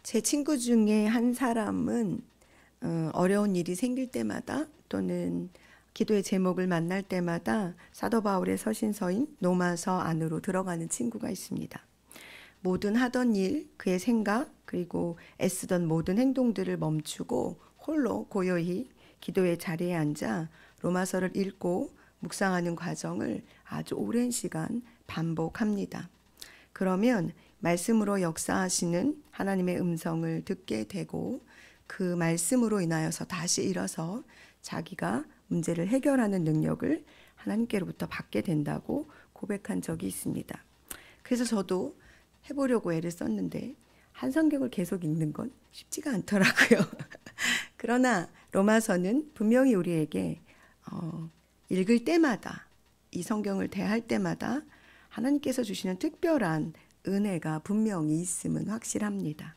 제 친구 중에 한 사람은 어려운 일이 생길 때마다 또는 기도의 제목을 만날 때마다 사도 바울의 서신서인 로마서 안으로 들어가는 친구가 있습니다. 모든 하던 일, 그의 생각, 그리고 애쓰던 모든 행동들을 멈추고 홀로 고요히 기도의 자리에 앉아 로마서를 읽고 묵상하는 과정을 아주 오랜 시간 반복합니다. 그러면 말씀으로 역사하시는 하나님의 음성을 듣게 되고 그 말씀으로 인하여서 다시 일어서 자기가 문제를 해결하는 능력을 하나님께로부터 받게 된다고 고백한 적이 있습니다. 그래서 저도 해보려고 애를 썼는데 한 성경을 계속 읽는 건 쉽지가 않더라고요. 그러나 로마서는 분명히 우리에게 읽을 때마다 이 성경을 대할 때마다 하나님께서 주시는 특별한 은혜가 분명히 있음은 확실합니다.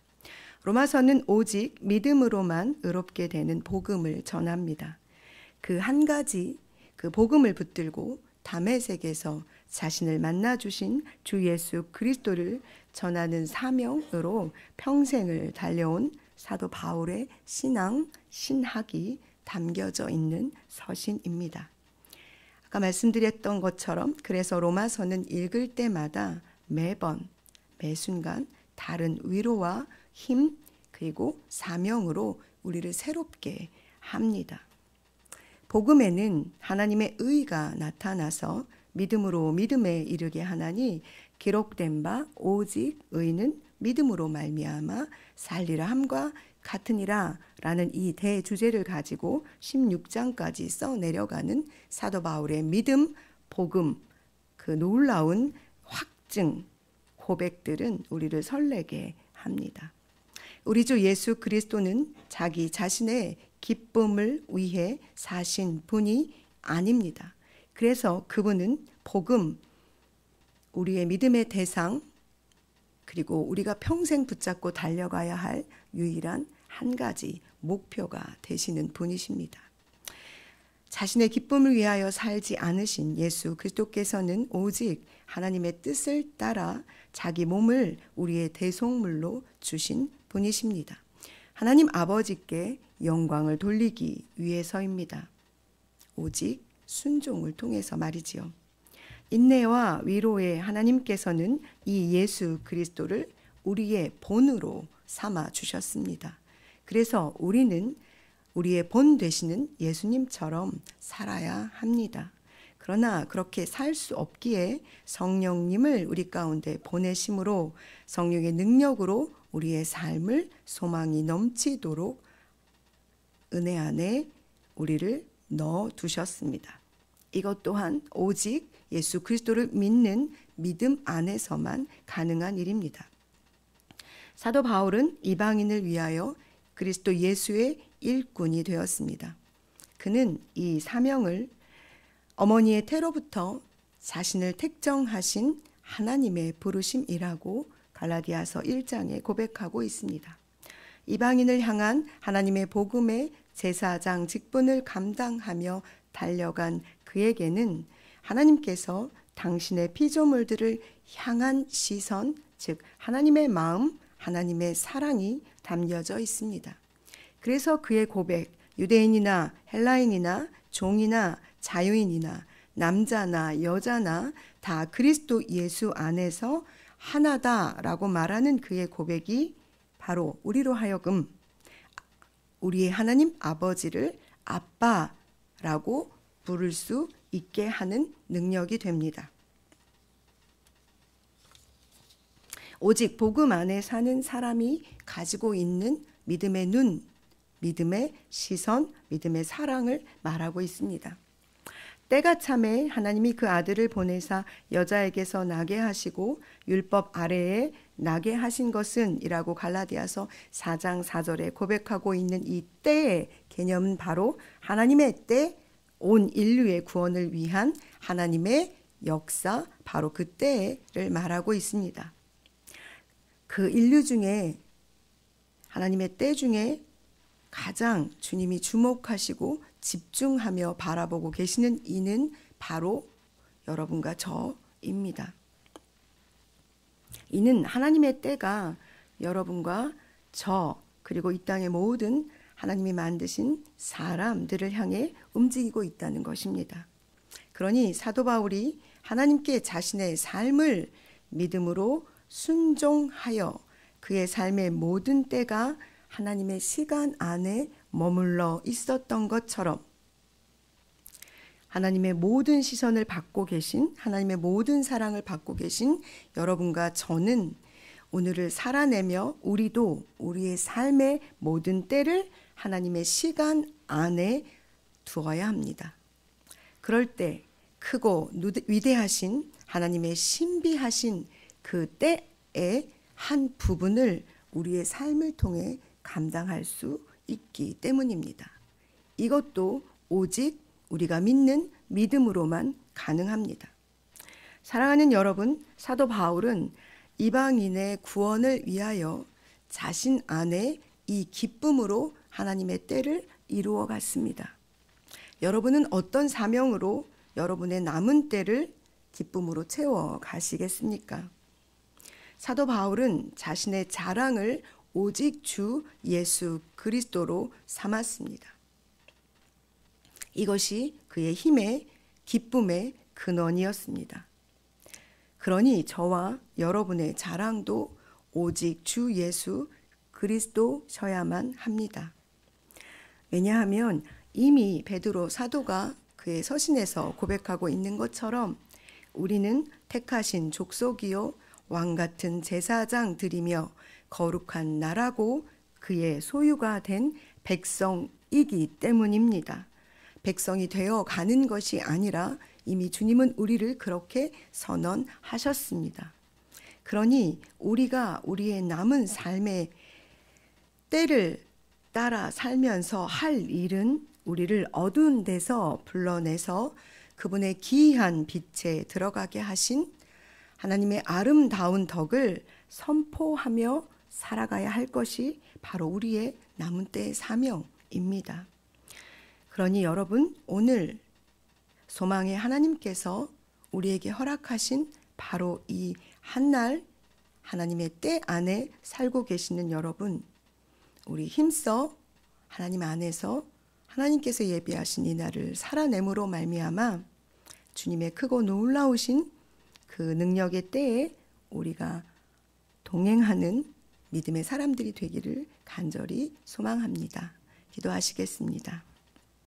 로마서는 오직 믿음으로만 의롭게 되는 복음을 전합니다. 그 한 가지 그 복음을 붙들고 다메섹에서 자신을 만나주신 주 예수 그리스도를 전하는 사명으로 평생을 달려온 사도 바울의 신앙, 신학이 담겨져 있는 서신입니다. 아까 말씀드렸던 것처럼 그래서 로마서는 읽을 때마다 매번, 매순간 다른 위로와 힘 그리고 사명으로 우리를 새롭게 합니다. 복음에는 하나님의 의가 나타나서 믿음으로 믿음에 이르게 하나니 기록된 바 오직 의는 믿음으로 말미암아 살리라 함과 같으니라 라는 이 대주제를 가지고 16장까지 써내려가는 사도 바울의 믿음, 복음, 그 놀라운 확증, 고백들은 우리를 설레게 합니다. 우리 주 예수 그리스도는 자기 자신의 기쁨을 위해 사신 분이 아닙니다. 그래서 그분은 복음, 우리의 믿음의 대상, 그리고 우리가 평생 붙잡고 달려가야 할 유일한 한 가지 목표가 되시는 분이십니다. 자신의 기쁨을 위하여 살지 않으신 예수 그리스도께서는 오직 하나님의 뜻을 따라 자기 몸을 우리의 대속물로 주신 분이십니다. 하나님 아버지께 영광을 돌리기 위해서입니다. 오직 순종을 통해서 말이지요. 인내와 위로의 하나님께서는 이 예수 그리스도를 우리의 본으로 삼아 주셨습니다. 그래서 우리는 우리의 본 되시는 예수님처럼 살아야 합니다. 그러나 그렇게 살 수 없기에 성령님을 우리 가운데 보내심으로 성령의 능력으로 우리의 삶을 소망이 넘치도록 은혜 안에 우리를 넣어 두셨습니다. 이것 또한 오직 예수 그리스도를 믿는 믿음 안에서만 가능한 일입니다. 사도 바울은 이방인을 위하여 그리스도 예수의 일꾼이 되었습니다. 그는 이 사명을 어머니의 태로부터 자신을 택정하신 하나님의 부르심이라고 갈라디아서 1장에 고백하고 있습니다. 이방인을 향한 하나님의 복음의 제사장 직분을 감당하며 달려간 그에게는 하나님께서 당신의 피조물들을 향한 시선, 즉 하나님의 마음, 하나님의 사랑이 담겨져 있습니다. 그래서 그의 고백, 유대인이나 헬라인이나 종이나 자유인이나 남자나 여자나 다 그리스도 예수 안에서 하나다라고 말하는 그의 고백이 바로 우리로 하여금 우리의 하나님 아버지를 아빠라고 부를 수 있게 하는 능력이 됩니다. 오직 복음 안에 사는 사람이 가지고 있는 믿음의 눈, 믿음의 시선, 믿음의 사랑을 말하고 있습니다. 때가 참에 하나님이 그 아들을 보내사 여자에게서 나게 하시고 율법 아래에 나게 하신 것은 이라고 갈라디아서 4장 4절에 고백하고 있는 이 때의 개념은 바로 하나님의 때, 온 인류의 구원을 위한 하나님의 역사, 바로 그 때를 말하고 있습니다. 그 인류 중에 하나님의 때 중에 가장 주님이 주목하시고 집중하며 바라보고 계시는 이는 바로 여러분과 저입니다. 이는 하나님의 때가 여러분과 그리고 이 땅의 모든 하나님이 만드신 사람들을 향해 움직이고 있다는 것입니다. 그러니 사도 바울이 하나님께 자신의 삶을 믿음으로 순종하여 그의 삶의 모든 때가 하나님의 시간 안에 머물러 있었던 것처럼 하나님의 모든 시선을 받고 계신, 하나님의 모든 사랑을 받고 계신 여러분과 저는 오늘을 살아내며 우리도 우리의 삶의 모든 때를 하나님의 시간 안에 두어야 합니다. 그럴 때 크고 위대하신 하나님의 신비하신 그 때의 한 부분을 우리의 삶을 통해 감당할 수 있기 때문입니다. 이것도 오직 우리가 믿는 믿음으로만 가능합니다. 사랑하는 여러분, 사도 바울은 이방인의 구원을 위하여 자신 안에 이 기쁨으로 하나님의 때를 이루어 갔습니다. 여러분은 어떤 사명으로 여러분의 남은 때를 기쁨으로 채워 가시겠습니까? 사도 바울은 자신의 자랑을 오직 주 예수 그리스도로 삼았습니다. 이것이 그의 힘의 기쁨의 근원이었습니다. 그러니 저와 여러분의 자랑도 오직 주 예수 그리스도셔야만 합니다. 왜냐하면 이미 베드로 사도가 그의 서신에서 고백하고 있는 것처럼 우리는 택하신 족속이요 왕 같은 제사장들이며 거룩한 나라고 그의 소유가 된 백성이기 때문입니다. 백성이 되어 가는 것이 아니라 이미 주님은 우리를 그렇게 선언하셨습니다. 그러니 우리가 우리의 남은 삶의 때를 따라 살면서 할 일은 우리를 어두운 데서 불러내서 그분의 기이한 빛에 들어가게 하신 하나님의 아름다운 덕을 선포하며 살아가야 할 것이 바로 우리의 남은 때의 사명입니다. 그러니 여러분, 오늘 소망의 하나님께서 우리에게 허락하신 바로 이 한날 하나님의 때 안에 살고 계시는 여러분, 우리 힘써 하나님 안에서 하나님께서 예비하신 이 날을 살아내므로 말미암아 주님의 크고 놀라우신 그 능력의 때에 우리가 동행하는 믿음의 사람들이 되기를 간절히 소망합니다. 기도하시겠습니다.